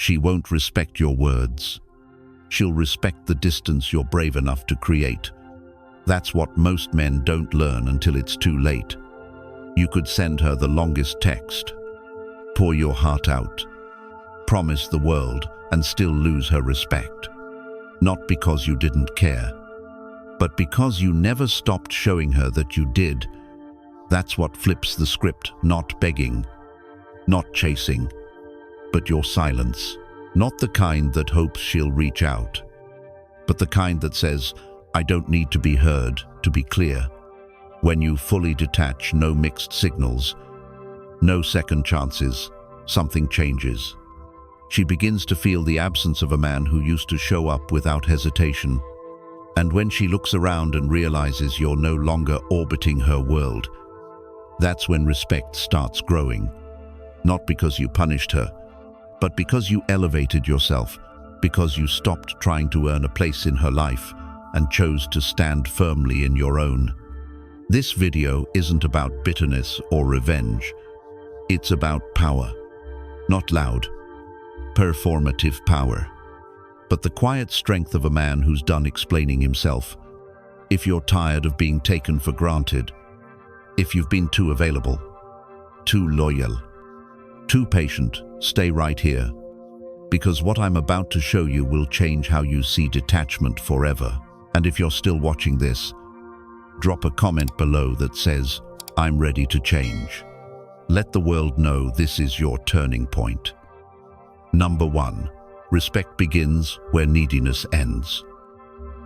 She won't respect your words. She'll respect the distance you're brave enough to create. That's what most men don't learn until it's too late. You could send her the longest text, pour your heart out, promise the world, and still lose her respect. Not because you didn't care, but because you never stopped showing her that you did. That's what flips the script, not begging, not chasing, but your silence. Not the kind that hopes she'll reach out, but the kind that says, I don't need to be heard to be clear. When you fully detach, no mixed signals, no second chances, something changes. She begins to feel the absence of a man who used to show up without hesitation. And when she looks around and realizes you're no longer orbiting her world, that's when respect starts growing. Not because you punished her, but because you elevated yourself, because you stopped trying to earn a place in her life and chose to stand firmly in your own. This video isn't about bitterness or revenge. It's about power. Not loud, performative power, but the quiet strength of a man who's done explaining himself. If you're tired of being taken for granted, if you've been too available, too loyal, too patient, stay right here, because what I'm about to show you will change how you see detachment forever. And if you're still watching this, drop a comment below that says, I'm ready to change. Let the world know this is your turning point. Number 1. Respect begins where neediness ends.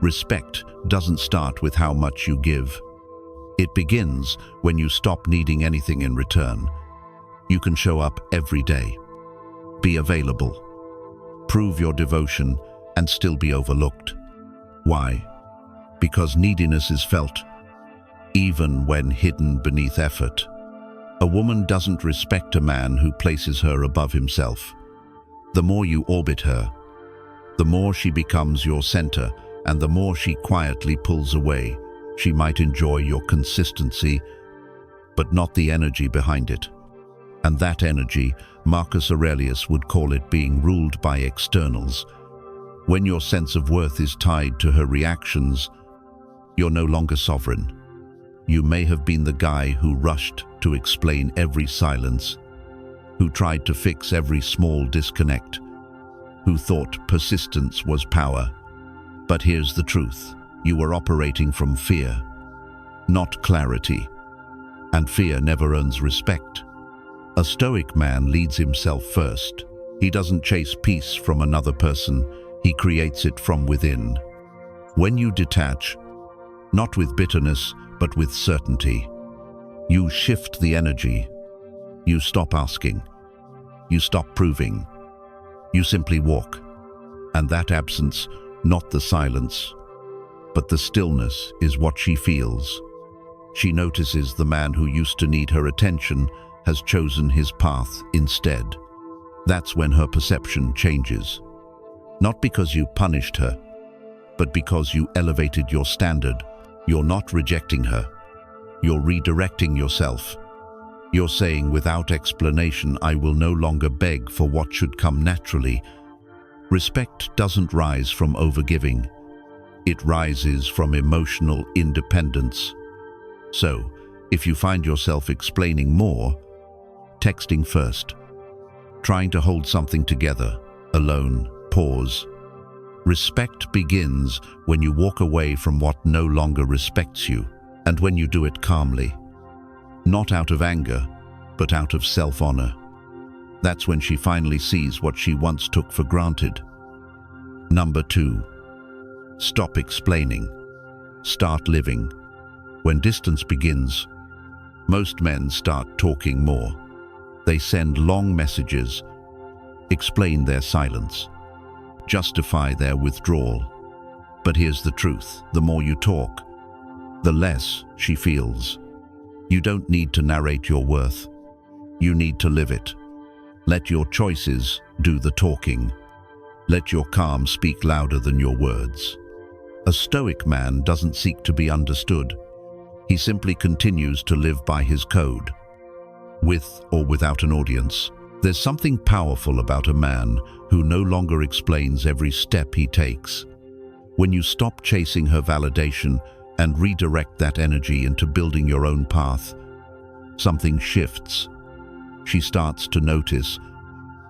Respect doesn't start with how much you give. It begins when you stop needing anything in return. You can show up every day, be available, prove your devotion, and still be overlooked. Why? Because neediness is felt, even when hidden beneath effort. A woman doesn't respect a man who places her above himself. The more you orbit her, the more she becomes your center, and the more she quietly pulls away. She might enjoy your consistency, but not the energy behind it. And that energy, Marcus Aurelius would call it being ruled by externals. When your sense of worth is tied to her reactions, you're no longer sovereign. You may have been the guy who rushed to explain every silence, who tried to fix every small disconnect, who thought persistence was power. But here's the truth. You were operating from fear, not clarity. And fear never earns respect. A Stoic man leads himself first. He doesn't chase peace from another person. He creates it from within. When you detach, not with bitterness, but with certainty, you shift the energy. You stop asking. You stop proving. You simply walk. And that absence, not the silence, but the stillness, is what she feels. She notices the man who used to need her attention has chosen his path instead. That's when her perception changes. Not because you punished her, but because you elevated your standard. You're not rejecting her. You're redirecting yourself. You're saying without explanation, I will no longer beg for what should come naturally. Respect doesn't rise from overgiving. It rises from emotional independence. So, if you find yourself explaining more, texting first, trying to hold something together, alone, pause. Respect begins when you walk away from what no longer respects you, and when you do it calmly. Not out of anger, but out of self-honor. That's when she finally sees what she once took for granted. Number 2. Stop explaining. Start living. When distance begins, most men start talking more. They send long messages, explain their silence, justify their withdrawal. But here's the truth. The more you talk, the less she feels. You don't need to narrate your worth. You need to live it. Let your choices do the talking. Let your calm speak louder than your words. A Stoic man doesn't seek to be understood. He simply continues to live by his code, with or without an audience. There's something powerful about a man who no longer explains every step he takes. When you stop chasing her validation and redirect that energy into building your own path, something shifts. She starts to notice,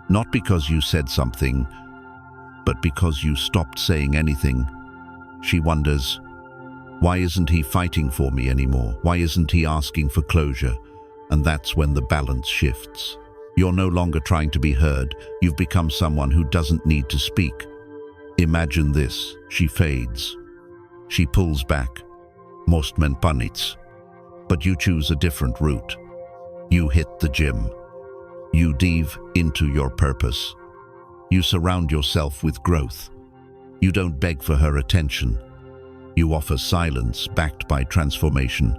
not because you said something, but because you stopped saying anything. She wonders, why isn't he fighting for me anymore? Why isn't he asking for closure? And that's when the balance shifts. You're no longer trying to be heard. You've become someone who doesn't need to speak. Imagine this. She fades. She pulls back. Most men panic. But you choose a different route. You hit the gym. You dive into your purpose. You surround yourself with growth. You don't beg for her attention. You offer silence backed by transformation.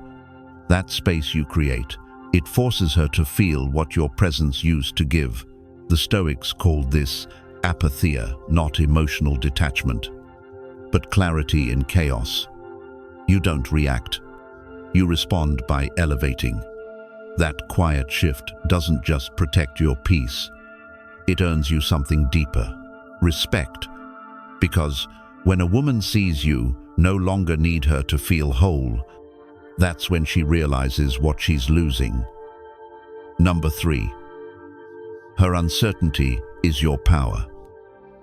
That space you create, it forces her to feel what your presence used to give. The Stoics called this apatheia, not emotional detachment, but clarity in chaos. You don't react. You respond by elevating. That quiet shift doesn't just protect your peace. It earns you something deeper, respect. Because when a woman sees you no longer need her to feel whole, that's when she realizes what she's losing. Number 3. Her uncertainty is your power.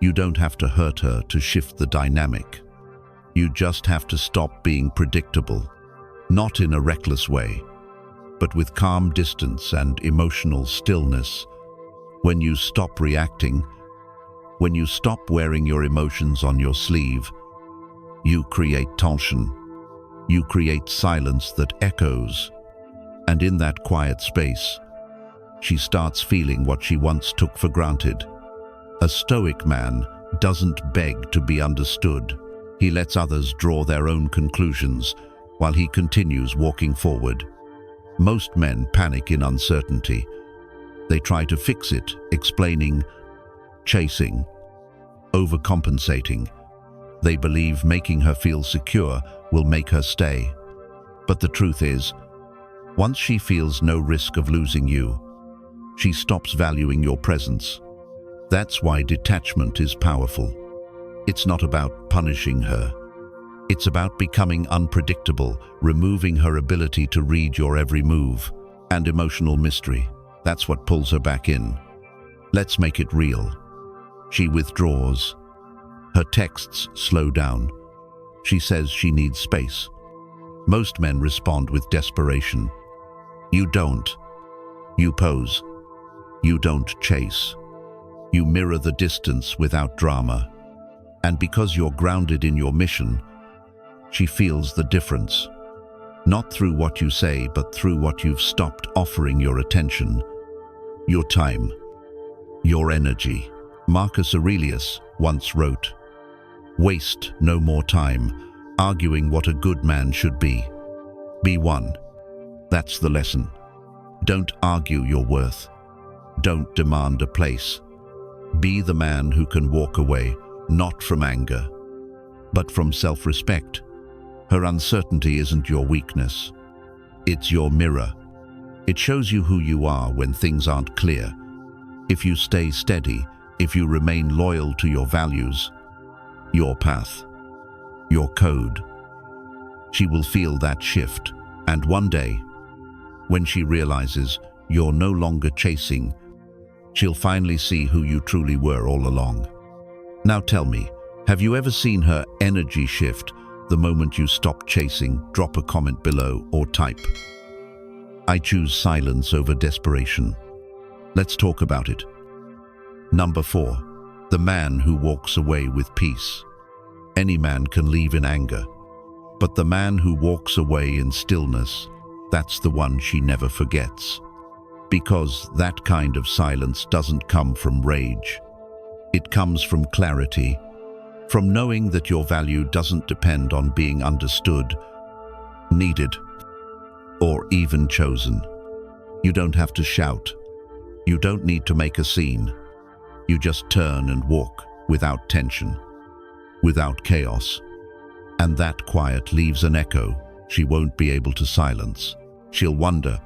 You don't have to hurt her to shift the dynamic. You just have to stop being predictable, not in a reckless way, but with calm distance and emotional stillness. When you stop reacting, when you stop wearing your emotions on your sleeve, you create tension. You create silence that echoes. And in that quiet space, she starts feeling what she once took for granted. A Stoic man doesn't beg to be understood. He lets others draw their own conclusions while he continues walking forward. Most men panic in uncertainty. They try to fix it, explaining, chasing, overcompensating. They believe making her feel secure will make her stay. But the truth is, once she feels no risk of losing you, she stops valuing your presence. That's why detachment is powerful. It's not about punishing her. It's about becoming unpredictable, removing her ability to read your every move. And emotional mystery, that's what pulls her back in. Let's make it real. She withdraws. Her texts slow down. She says she needs space. Most men respond with desperation. You don't. You pose. You don't chase. You mirror the distance without drama. And because you're grounded in your mission, she feels the difference. Not through what you say, but through what you've stopped offering your attention, your time, your energy. Marcus Aurelius once wrote, "Waste no more time arguing what a good man should be. Be one." That's the lesson. Don't argue your worth. Don't demand a place. Be the man who can walk away, not from anger, but from self-respect. Her uncertainty isn't your weakness. It's your mirror. It shows you who you are when things aren't clear. If you stay steady, if you remain loyal to your values, your path, your code, she will feel that shift. And one day, when she realizes you're no longer chasing, she'll finally see who you truly were all along. Now tell me, have you ever seen her energy shift the moment you stop chasing? Drop a comment below or type, "I choose silence over desperation." Let's talk about it. Number 4, the man who walks away with peace. Any man can leave in anger, but the man who walks away in stillness, that's the one she never forgets. Because that kind of silence doesn't come from rage. It comes from clarity, from knowing that your value doesn't depend on being understood, needed, or even chosen. You don't have to shout. You don't need to make a scene. You just turn and walk without tension, without chaos. And that quiet leaves an echo she won't be able to silence. She'll wonder,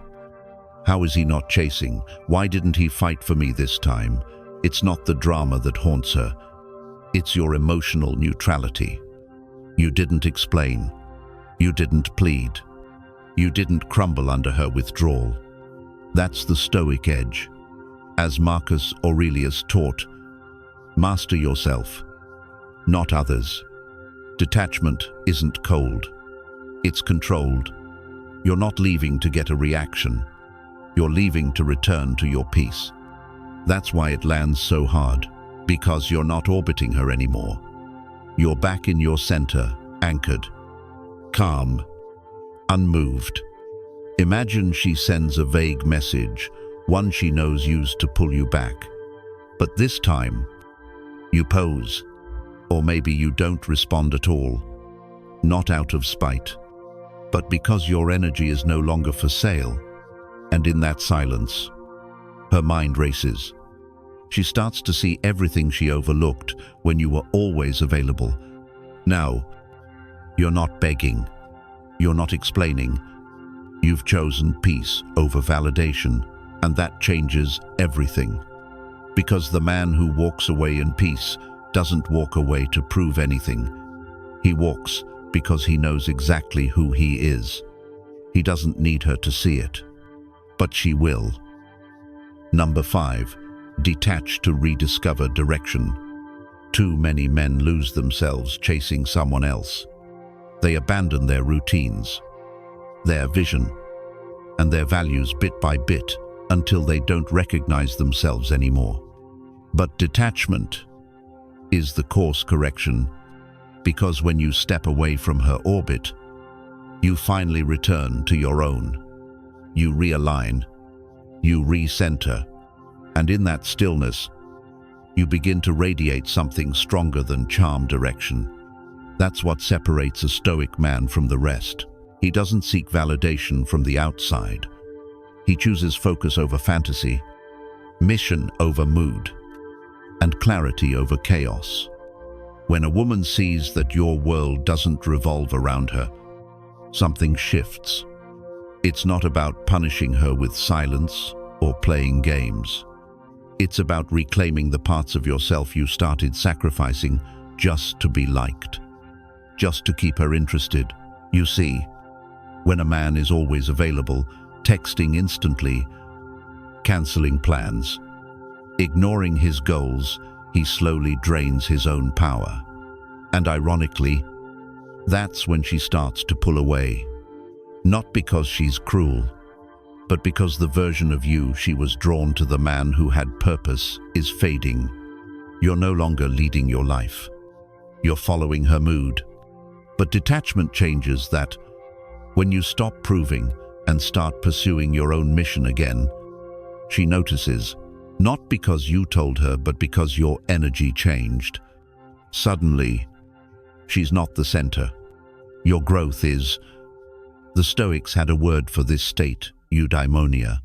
How is he not chasing? Why didn't he fight for me this time? It's not the drama that haunts her. It's your emotional neutrality. You didn't explain. You didn't plead. You didn't crumble under her withdrawal. That's the Stoic edge. As Marcus Aurelius taught, master yourself, not others. Detachment isn't cold. It's controlled. You're not leaving to get a reaction. You're leaving to return to your peace. That's why it lands so hard, because you're not orbiting her anymore. You're back in your center, anchored, calm, unmoved. Imagine she sends a vague message, one she knows used to pull you back. But this time, you pose, or maybe you don't respond at all. Not out of spite, but because your energy is no longer for sale. And in that silence, her mind races. She starts to see everything she overlooked when you were always available. Now, you're not begging. You're not explaining. You've chosen peace over validation, and that changes everything. Because the man who walks away in peace doesn't walk away to prove anything. He walks because he knows exactly who he is. He doesn't need her to see it, but she will. Number 5, detach to rediscover direction. Too many men lose themselves chasing someone else. They abandon their routines, their vision, and their values bit by bit until they don't recognize themselves anymore. But detachment is the course correction, because when you step away from her orbit, you finally return to your own. You realign, you recenter, and in that stillness, you begin to radiate something stronger than charm direction. That's what separates a Stoic man from the rest. He doesn't seek validation from the outside. He chooses focus over fantasy, mission over mood, and clarity over chaos. When a woman sees that your world doesn't revolve around her, something shifts. It's not about punishing her with silence or playing games. It's about reclaiming the parts of yourself you started sacrificing just to be liked, just to keep her interested. You see, when a man is always available, texting instantly, canceling plans, ignoring his goals, he slowly drains his own power. And ironically, that's when she starts to pull away. Not because she's cruel, but because the version of you she was drawn to, the man who had purpose, is fading. You're no longer leading your life. You're following her mood. But detachment changes that. When you stop proving and start pursuing your own mission again, she notices, not because you told her, but because your energy changed. Suddenly, she's not the center. Your growth is. The Stoics had a word for this state, eudaimonia,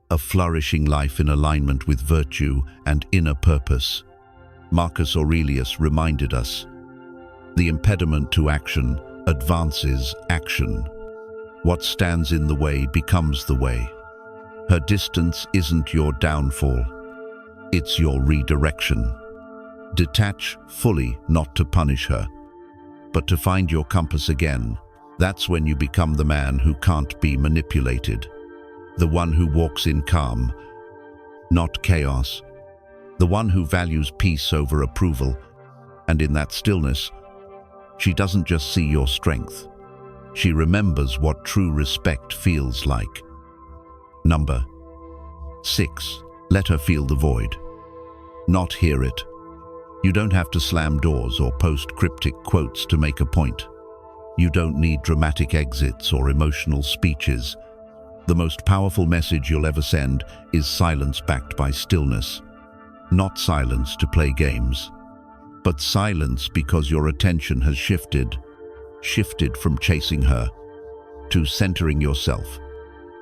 a flourishing life in alignment with virtue and inner purpose. Marcus Aurelius reminded us, the impediment to action advances action. What stands in the way becomes the way. Her distance isn't your downfall, it's your redirection. Detach fully, not to punish her, but to find your compass again. That's when you become the man who can't be manipulated, the one who walks in calm, not chaos, the one who values peace over approval. And in that stillness, she doesn't just see your strength, she remembers what true respect feels like. Number 6, let her feel the void, not hear it. You don't have to slam doors or post cryptic quotes to make a point. You don't need dramatic exits or emotional speeches. The most powerful message you'll ever send is silence backed by stillness. Not silence to play games, but silence because your attention has shifted from chasing her to centering yourself.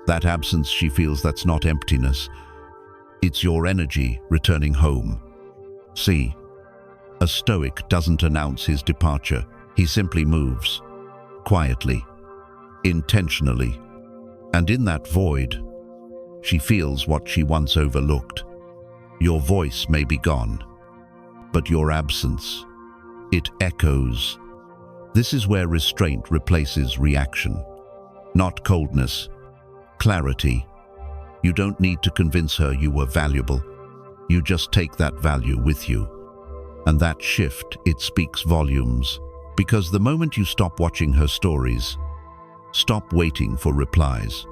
That absence she feels, that's not emptiness. It's your energy returning home. See, a Stoic doesn't announce his departure. He simply moves, quietly, intentionally. And in that void, She feels what she once overlooked. Your voice may be gone, but your absence, it echoes. This is where restraint replaces reaction. Not coldness, clarity. You don't need to convince her you were valuable. You just take that value with you. And that shift, it speaks volumes. Because the moment you stop watching her stories, stop waiting for replies,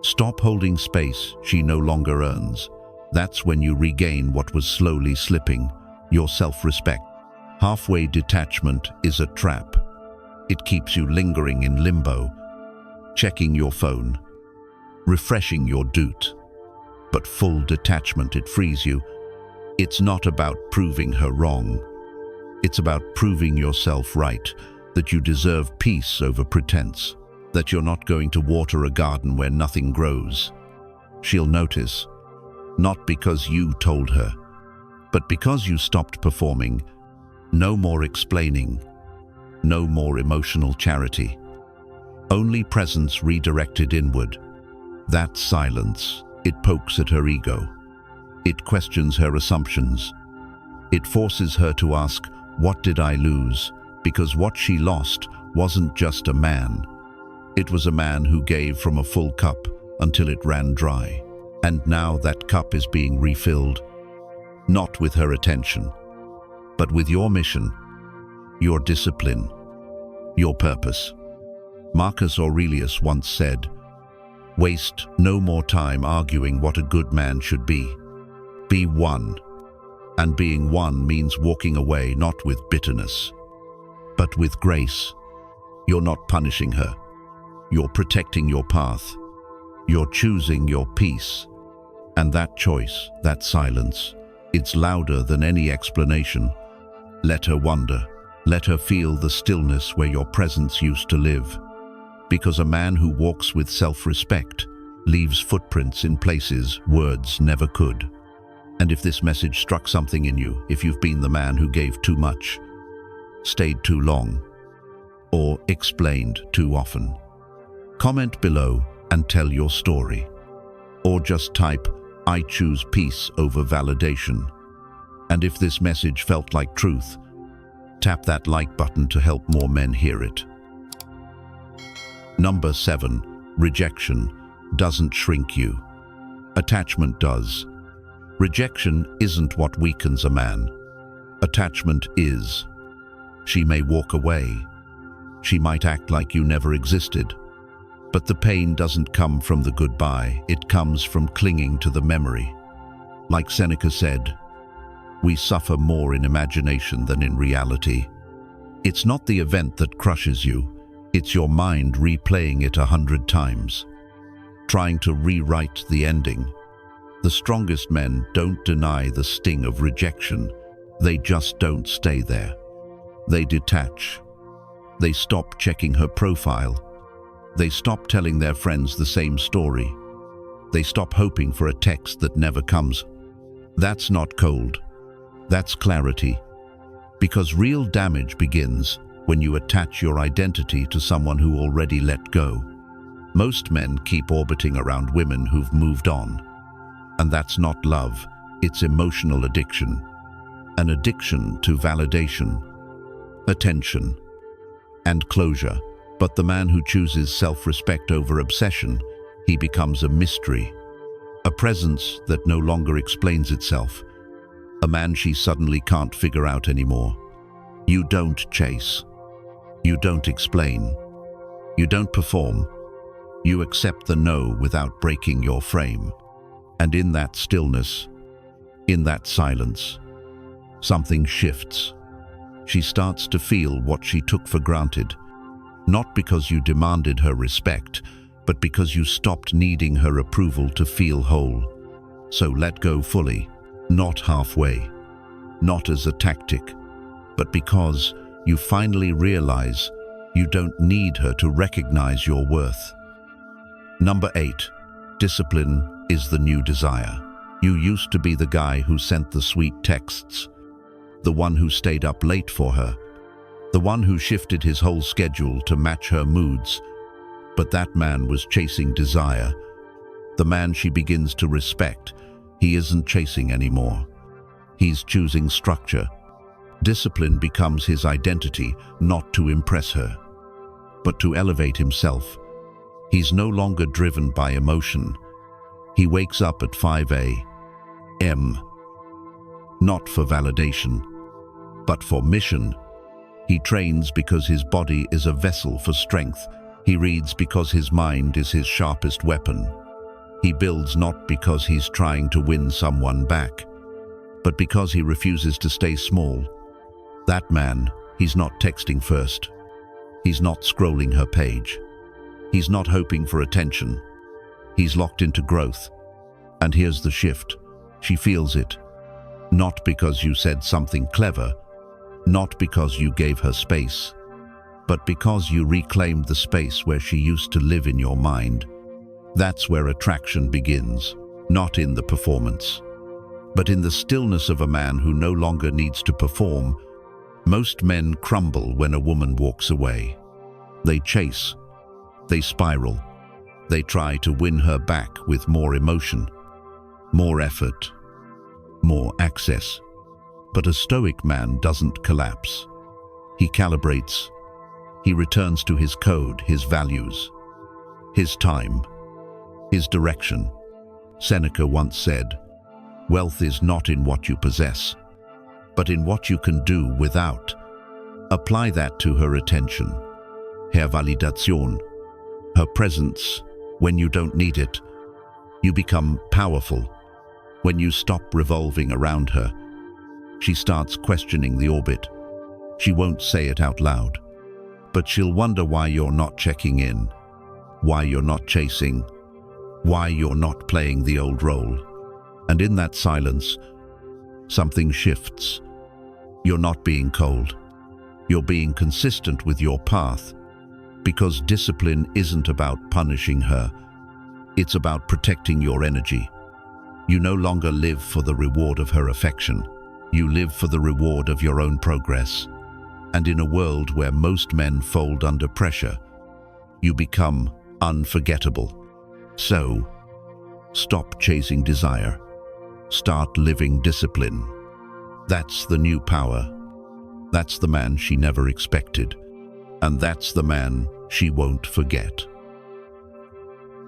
stop holding space she no longer earns, that's when you regain what was slowly slipping, your self-respect. Halfway detachment is a trap. It keeps you lingering in limbo, checking your phone, refreshing your doot. But full detachment, it frees you. It's not about proving her wrong. It's about proving yourself right, that you deserve peace over pretense, that you're not going to water a garden where nothing grows. She'll notice, not because you told her, but because you stopped performing. No more explaining, no more emotional charity. Only presence redirected inward. That silence, it pokes at her ego. It questions her assumptions. It forces her to ask, what did I lose? Because what she lost wasn't just a man. It was a man who gave from a full cup until it ran dry. And now that cup is being refilled, not with her attention, but with your mission, your discipline, your purpose. Marcus Aurelius once said, "Waste no more time arguing what a good man should be. Be one." And being one means walking away not with bitterness, but with grace. You're not punishing her. You're protecting your path. You're choosing your peace. And that choice, that silence, it's louder than any explanation. Let her wonder. Let her feel the stillness where your presence used to live. Because a man who walks with self-respect leaves footprints in places words never could. And if this message struck something in you, if you've been the man who gave too much, stayed too long, or explained too often, comment below and tell your story. Or just type, "I choose peace over validation." And if this message felt like truth, tap that like button to help more men hear it. Number 7, rejection doesn't shrink you. Attachment does. Rejection isn't what weakens a man. Attachment is. She may walk away. She might act like you never existed. But the pain doesn't come from the goodbye, it comes from clinging to the memory. Like Seneca said, we suffer more in imagination than in reality. It's not the event that crushes you, it's your mind replaying it 100 times, trying to rewrite the ending. The strongest men don't deny the sting of rejection, they just don't stay there. They detach. They stop checking her profile. They stop telling their friends the same story. They stop hoping for a text that never comes. That's not cold. That's clarity. Because real damage begins when you attach your identity to someone who already let go. Most men keep orbiting around women who've moved on. And that's not love, it's emotional addiction. An addiction to validation, attention, and closure. But the man who chooses self-respect over obsession, he becomes a mystery, a presence that no longer explains itself, a man she suddenly can't figure out anymore. You don't chase. You don't explain. You don't perform. You accept the no without breaking your frame. And in that stillness, in that silence, something shifts. She starts to feel what she took for granted, not because you demanded her respect, but because you stopped needing her approval to feel whole. So let go fully, not halfway, not as a tactic, but because you finally realize you don't need her to recognize your worth. Number 8, discipline is the new desire. You used to be the guy who sent the sweet texts, the one who stayed up late for her, the one who shifted his whole schedule to match her moods. But that man was chasing desire. The man she begins to respect, he isn't chasing anymore. He's choosing structure. Discipline becomes his identity, not to impress her, but to elevate himself. He's no longer driven by emotion. He wakes up at 5 a.m., not for validation, but for mission. He trains because his body is a vessel for strength. He reads because his mind is his sharpest weapon. He builds not because he's trying to win someone back, but because he refuses to stay small. That man, he's not texting first. He's not scrolling her page. He's not hoping for attention. He's locked into growth. And here's the shift. She feels it. Not because you said something clever, not because you gave her space, but because you reclaimed the space where she used to live in your mind. That's where attraction begins, not in the performance, but in the stillness of a man who no longer needs to perform. Most men crumble when a woman walks away. They chase, they spiral, they try to win her back with more emotion, more effort, more access. But a Stoic man doesn't collapse. He calibrates. He returns to his code, his values, his time, his direction. Seneca once said, "Wealth is not in what you possess, but in what you can do without." Apply that to her attention, her validation, her presence when you don't need it. You become powerful. When you stop revolving around her, she starts questioning the orbit. She won't say it out loud, but she'll wonder why you're not checking in, why you're not chasing, why you're not playing the old role. And in that silence, something shifts. You're not being cold. You're being consistent with your path, because discipline isn't about punishing her. It's about protecting your energy. You no longer live for the reward of her affection. You live for the reward of your own progress. And in a world where most men fold under pressure, you become unforgettable. So, stop chasing desire. Start living discipline. That's the new power. That's the man she never expected. And that's the man she won't forget.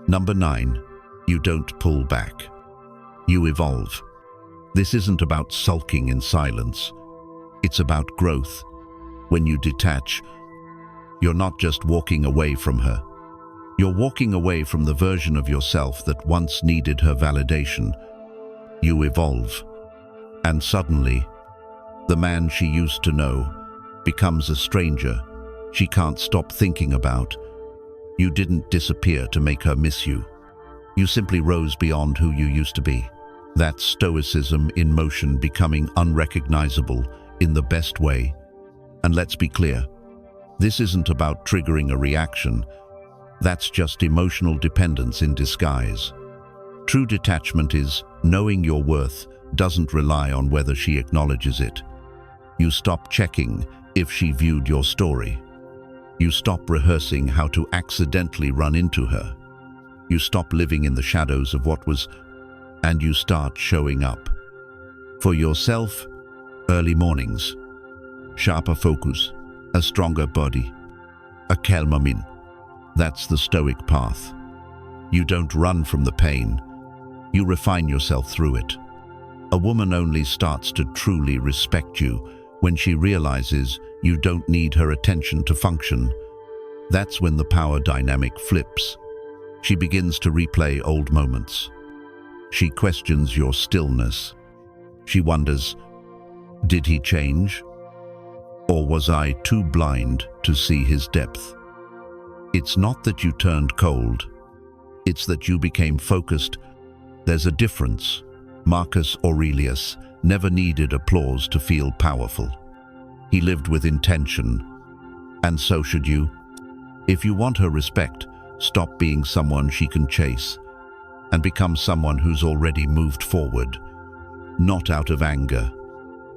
Number 9, you don't pull back. You evolve. This isn't about sulking in silence. It's about growth. When you detach, you're not just walking away from her. You're walking away from the version of yourself that once needed her validation. You evolve. And suddenly, the man she used to know becomes a stranger she can't stop thinking about. You didn't disappear to make her miss you. You simply rose beyond who you used to be. That's Stoicism in motion, becoming unrecognizable in the best way. And let's be clear, this isn't about triggering a reaction. That's just emotional dependence in disguise. True detachment is knowing your worth doesn't rely on whether she acknowledges it. You stop checking if she viewed your story. You stop rehearsing how to accidentally run into her. You stop living in the shadows of what was, and you start showing up. For yourself, early mornings, sharper focus, a stronger body, a calmer mind. That's the Stoic path. You don't run from the pain. You refine yourself through it. A woman only starts to truly respect you when she realizes you don't need her attention to function. That's when the power dynamic flips. She begins to replay old moments. She questions your stillness. She wonders, did he change? Or was I too blind to see his depth? It's not that you turned cold. It's that you became focused. There's a difference. Marcus Aurelius never needed applause to feel powerful. He lived with intention. And so should you. If you want her respect, stop being someone she can chase and become someone who's already moved forward. Not out of anger,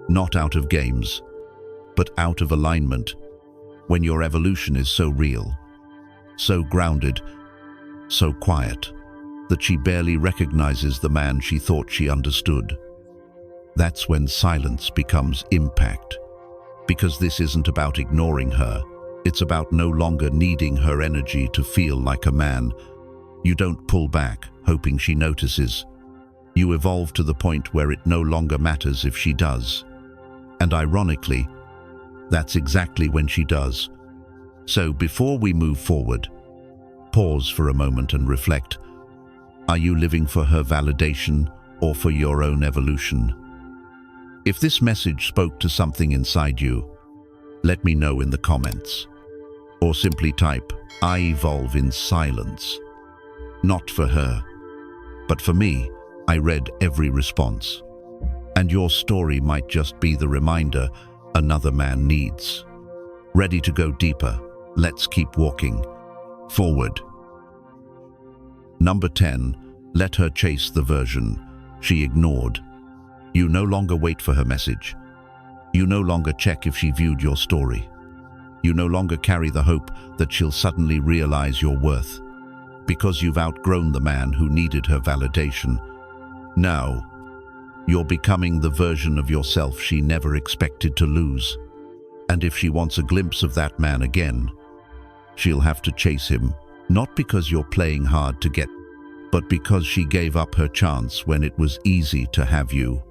not out of games, but out of alignment. When your evolution is so real, so grounded, so quiet, that she barely recognizes the man she thought she understood. That's when silence becomes impact. Because this isn't about ignoring her, it's about no longer needing her energy to feel like a man. You don't pull back, hoping she notices. You evolve to the point where it no longer matters if she does. And ironically, that's exactly when she does. So before we move forward, pause for a moment and reflect. Are you living for her validation or for your own evolution? If this message spoke to something inside you, let me know in the comments. Or simply type, I evolve in silence. Not for her, but for me. I read every response. And your story might just be the reminder another man needs. Ready to go deeper? Let's keep walking forward. Number 10, let her chase the version she ignored. You no longer wait for her message. You no longer check if she viewed your story. You no longer carry the hope that she'll suddenly realize your worth. Because you've outgrown the man who needed her validation. Now, you're becoming the version of yourself she never expected to lose. And if she wants a glimpse of that man again, she'll have to chase him, not because you're playing hard to get, but because she gave up her chance when it was easy to have you.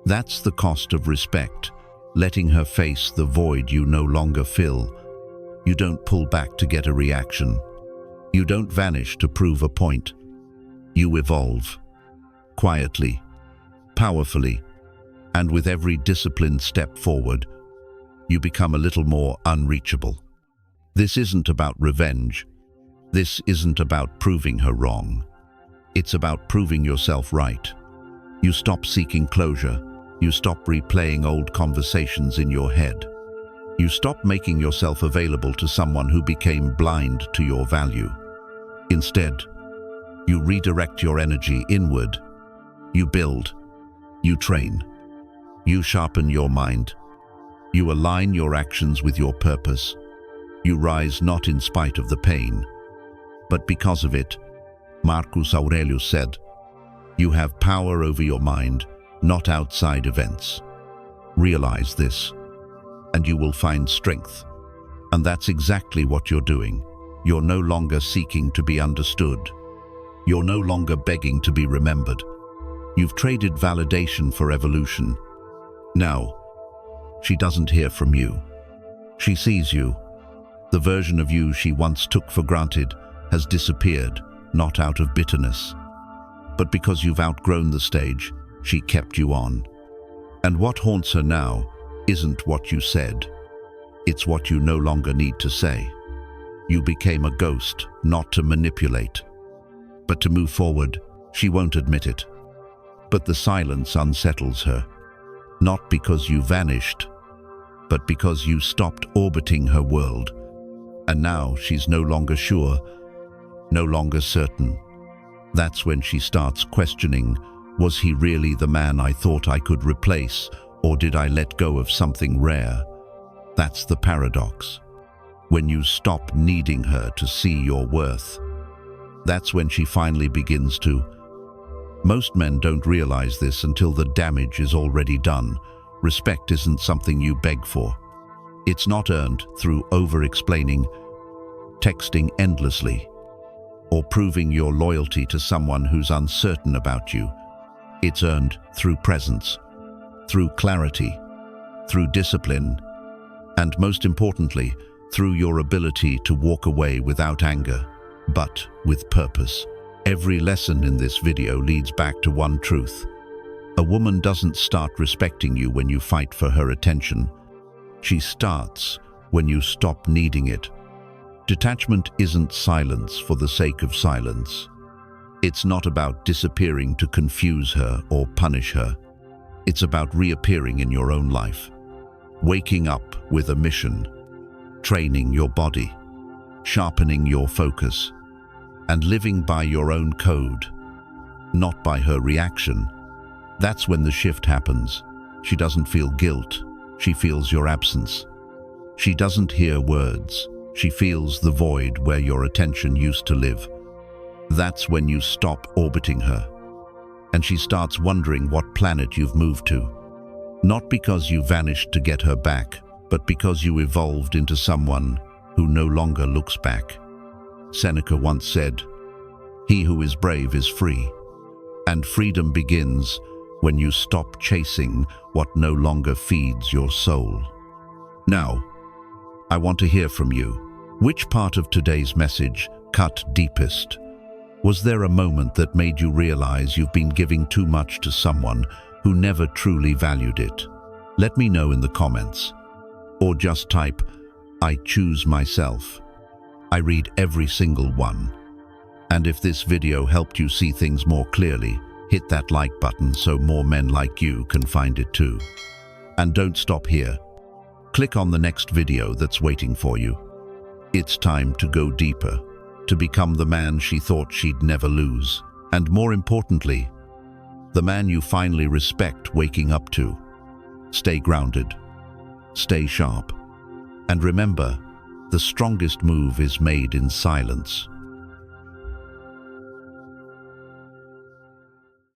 That's the cost of respect, letting her face the void you no longer fill. You don't pull back to get a reaction. You don't vanish to prove a point. You evolve. Quietly, powerfully, and with every disciplined step forward, you become a little more unreachable. This isn't about revenge. This isn't about proving her wrong. It's about proving yourself right. You stop seeking closure. You stop replaying old conversations in your head. You stop making yourself available to someone who became blind to your value. Instead, you redirect your energy inward. You build. You train. You sharpen your mind. You align your actions with your purpose. You rise not in spite of the pain, but because of it. Marcus Aurelius said, you have power over your mind, not outside events. Realize this, and you will find strength. And that's exactly what you're doing. You're no longer seeking to be understood. You're no longer begging to be remembered. You've traded validation for evolution. Now, she doesn't hear from you. She sees you. The version of you she once took for granted has disappeared, not out of bitterness, but because you've outgrown the stage she kept you on. And what haunts her now isn't what you said. It's what you no longer need to say. You became a ghost, not to manipulate, but to move forward. She won't admit it. But the silence unsettles her. Not because you vanished, but because you stopped orbiting her world. And now she's no longer sure, no longer certain. That's when she starts questioning, was he really the man I thought I could replace, or did I let go of something rare? That's the paradox. When you stop needing her to see your worth, that's when she finally begins to. Most men don't realize this until the damage is already done. Respect isn't something you beg for. It's not earned through over-explaining, texting endlessly, or proving your loyalty to someone who's uncertain about you. It's earned through presence, through clarity, through discipline, and most importantly, through your ability to walk away without anger, but with purpose. Every lesson in this video leads back to one truth. A woman doesn't start respecting you when you fight for her attention. She starts when you stop needing it. Detachment isn't silence for the sake of silence. It's not about disappearing to confuse her or punish her. It's about reappearing in your own life, waking up with a mission, training your body, sharpening your focus, and living by your own code, not by her reaction. That's when the shift happens. She doesn't feel guilt, she feels your absence. She doesn't hear words, she feels the void where your attention used to live. That's when you stop orbiting her, and she starts wondering what planet you've moved to. Not because you vanished to get her back, but because you evolved into someone who no longer looks back. Seneca once said, "He who is brave is free," and freedom begins when you stop chasing what no longer feeds your soul. Now, I want to hear from you. Which part of today's message cut deepest? Was there a moment that made you realize you've been giving too much to someone who never truly valued it? Let me know in the comments. Or just type, "I choose myself." I read every single one. And if this video helped you see things more clearly, hit that like button so more men like you can find it too. And don't stop here. Click on the next video that's waiting for you. It's time to go deeper, to become the man she thought she'd never lose. And more importantly, the man you finally respect waking up to. Stay grounded, stay sharp, and remember, the strongest move is made in silence.